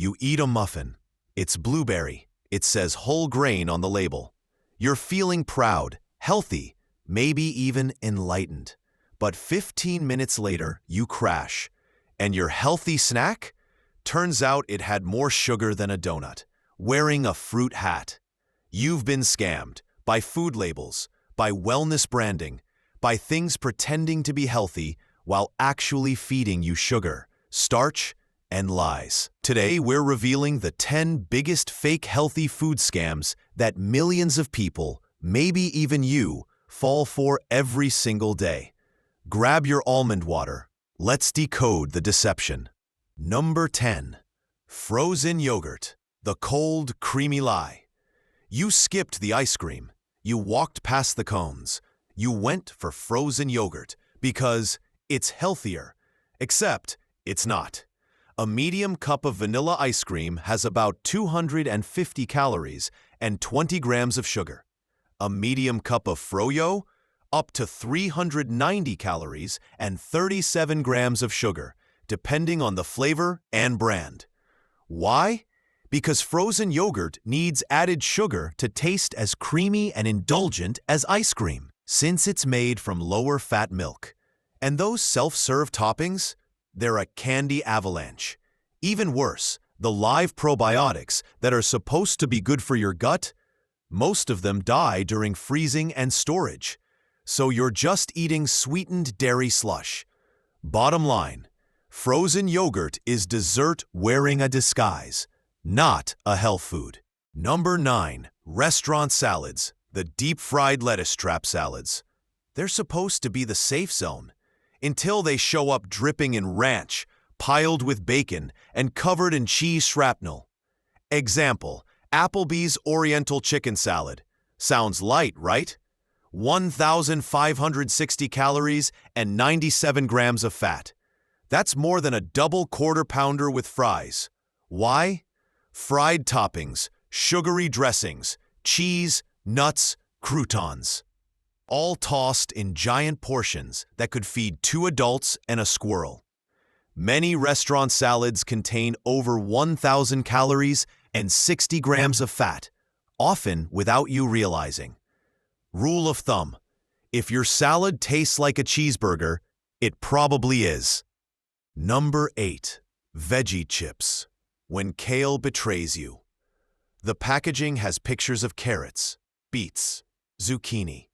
You eat a muffin. It's blueberry. It says whole grain on the label. You're feeling proud, healthy, maybe even enlightened. But 15 minutes later, you crash. And your healthy snack? Turns out it had more sugar than a donut, wearing a fruit hat. You've been scammed by food labels, by wellness branding, by things pretending to be healthy while actually feeding you sugar, starch, and lies. Today, we're revealing the 10 biggest fake healthy food scams that millions of people, maybe even you, fall for every single day. Grab your almond water. Let's decode the deception. Number 10. Frozen yogurt. The cold, creamy lie. You skipped the ice cream. You walked past the cones. You went for frozen yogurt because it's healthier. Except it's not. A medium cup of vanilla ice cream has about 250 calories and 20 grams of sugar. A medium cup of froyo? Up to 390 calories and 37 grams of sugar, depending on the flavor and brand. Why? Because frozen yogurt needs added sugar to taste as creamy and indulgent as ice cream, since it's made from lower-fat milk. And those self-serve toppings? They're a candy avalanche. Even worse, the live probiotics that are supposed to be good for your gut, most of them die during freezing and storage. So you're just eating sweetened dairy slush. Bottom line, frozen yogurt is dessert wearing a disguise, not a health food. Number 9. Restaurant salads. The deep-fried lettuce trap salads. They're supposed to be the safe zone, until they show up dripping in ranch, piled with bacon, and covered in cheese shrapnel. Example, Applebee's Oriental Chicken Salad. Sounds light, right? 1,560 calories and 97 grams of fat. That's more than a double quarter pounder with fries. Why? Fried toppings, sugary dressings, cheese, nuts, croutons. All tossed in giant portions that could feed 2 adults and a squirrel. Many restaurant salads contain over 1,000 calories and 60 grams of fat, often without you realizing. Rule of thumb: if your salad tastes like a cheeseburger, it probably is. Number 8. Veggie chips. When kale betrays you. The packaging has pictures of carrots, beets, zucchini.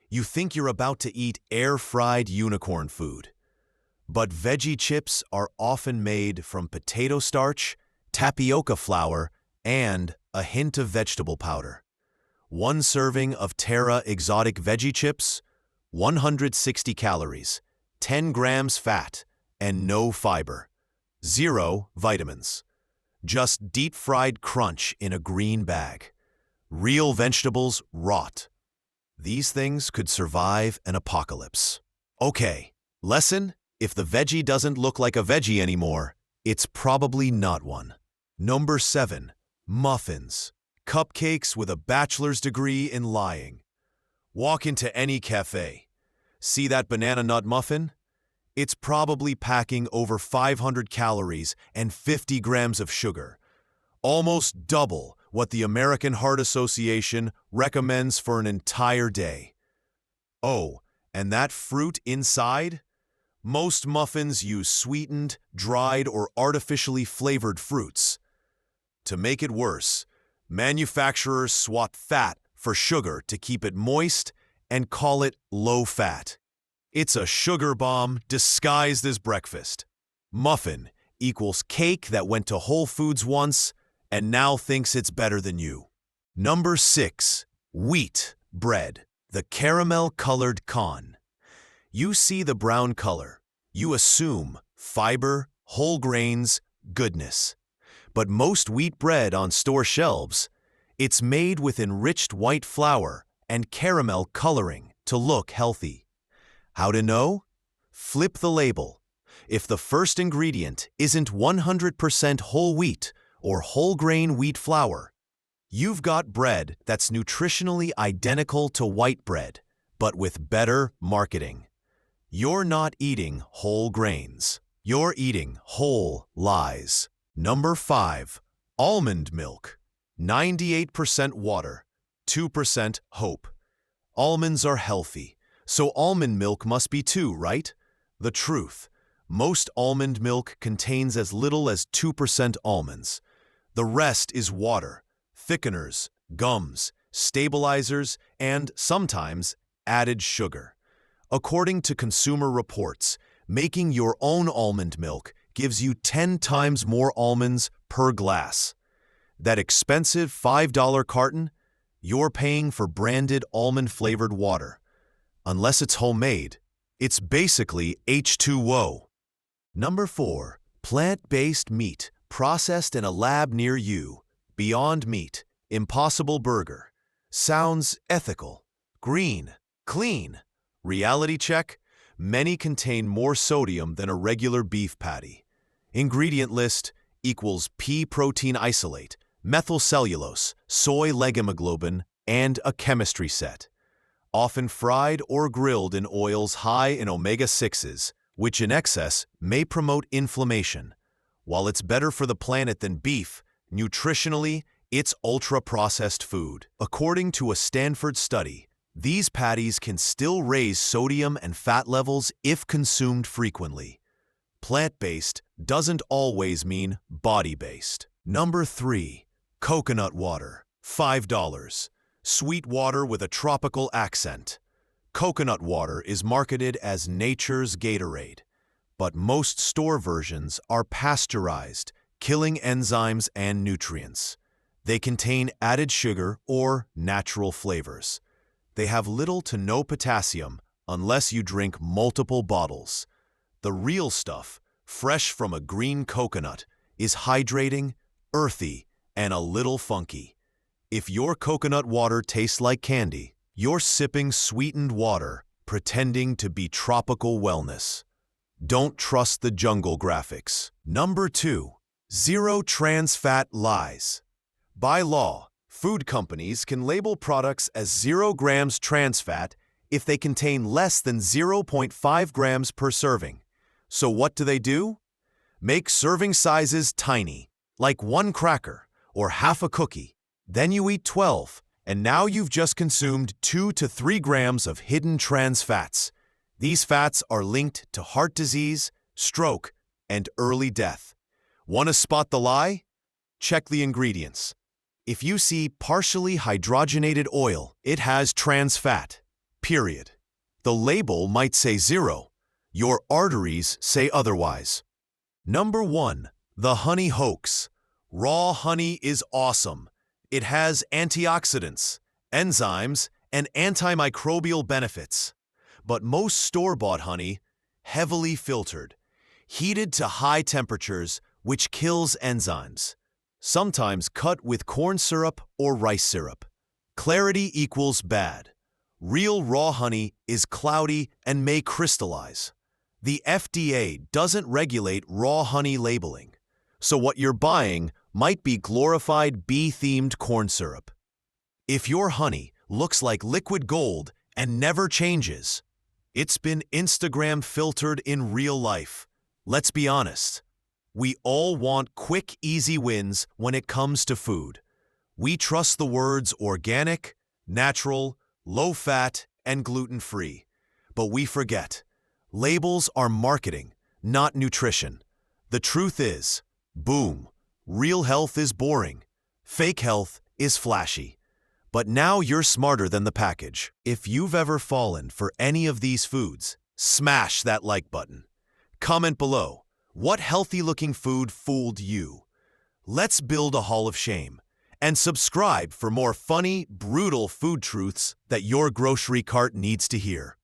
You think you're about to eat air-fried unicorn food. But veggie chips are often made from potato starch, tapioca flour, and a hint of vegetable powder. One serving of Terra exotic veggie chips, 160 calories, 10 grams fat, and no fiber. 0 vitamins. Just deep-fried crunch in a green bag. Real vegetables rot. These things could survive an apocalypse. Okay, lesson: if the veggie doesn't look like a veggie anymore, it's probably not one. Number 7. Muffins. Cupcakes with a bachelor's degree in lying. Walk into any cafe. See that banana nut muffin? It's probably packing over 500 calories and 50 grams of sugar. Almost double what the American Heart Association recommends for an entire day. Oh, and that fruit inside? Most muffins use sweetened, dried, or artificially flavored fruits. To make it worse, manufacturers swap fat for sugar to keep it moist and call it low-fat. It's a sugar bomb disguised as breakfast. Muffin equals cake that went to Whole Foods once and now thinks it's better than you. Number 6. Wheat bread. The caramel-colored con. You see the brown color. You assume fiber, whole grains, goodness. But most wheat bread on store shelves, it's made with enriched white flour and caramel coloring to look healthy. How to know? Flip the label. If the first ingredient isn't 100% whole wheat or whole grain wheat flour, you've got bread that's nutritionally identical to white bread, but with better marketing. You're not eating whole grains. You're eating whole lies. Number 5. Almond milk. 98% water, 2% hope. Almonds are healthy, so almond milk must be too, right? The truth. Most almond milk contains as little as 2% almonds. The rest is water, thickeners, gums, stabilizers, and, sometimes, added sugar. According to Consumer Reports, making your own almond milk gives you 10 times more almonds per glass. That expensive $5 carton, you're paying for branded almond-flavored water. Unless it's homemade, it's basically H2O. Number 4. Plant-based meat, processed in a lab near you. Beyond Meat, Impossible Burger. Sounds ethical, green, clean. Reality check? Many contain more sodium than a regular beef patty. Ingredient list equals pea protein isolate, methylcellulose, soy legumoglobin, and a chemistry set. Often fried or grilled in oils high in omega-6s, which in excess may promote inflammation. While it's better for the planet than beef, nutritionally, it's ultra-processed food. According to a Stanford study, these patties can still raise sodium and fat levels if consumed frequently. Plant-based doesn't always mean body-based. Number 3. Coconut water, $5. Sweet water with a tropical accent. Coconut water is marketed as nature's Gatorade, but most store versions are pasteurized, killing enzymes and nutrients. They contain added sugar or natural flavors. They have little to no potassium unless you drink multiple bottles. The real stuff, fresh from a green coconut, is hydrating, earthy, and a little funky. If your coconut water tastes like candy, you're sipping sweetened water, pretending to be tropical wellness. Don't trust the jungle graphics. Number 2. Zero trans fat lies. By law, food companies can label products as 0 grams trans fat if they contain less than 0.5 grams per serving. So what do? Make serving sizes tiny, like 1 cracker or half a cookie. Then you eat 12, and now you've just consumed 2 to 3 grams of hidden trans fats. These fats are linked to heart disease, stroke, and early death. Want to spot the lie? Check the ingredients. If you see partially hydrogenated oil, it has trans fat, period. The label might say 0. Your arteries say otherwise. Number 1. The honey hoax. Raw honey is awesome. It has antioxidants, enzymes, and antimicrobial benefits. But most store-bought honey, heavily filtered, heated to high temperatures, which kills enzymes. Sometimes cut with corn syrup or rice syrup. Clarity equals bad. Real raw honey is cloudy and may crystallize. The FDA doesn't regulate raw honey labeling, so what you're buying might be glorified bee-themed corn syrup. If your honey looks like liquid gold and never changes, it's been Instagram filtered in real life. Let's be honest. We all want quick, easy wins when it comes to food. We trust the words organic, natural, low-fat, and gluten-free. But we forget. Labels are marketing, not nutrition. The truth is, boom, real health is boring. Fake health is flashy. But now you're smarter than the package. If you've ever fallen for any of these foods, smash that like button. Comment below. What healthy-looking food fooled you? Let's build a hall of shame. And subscribe for more funny, brutal food truths that your grocery cart needs to hear.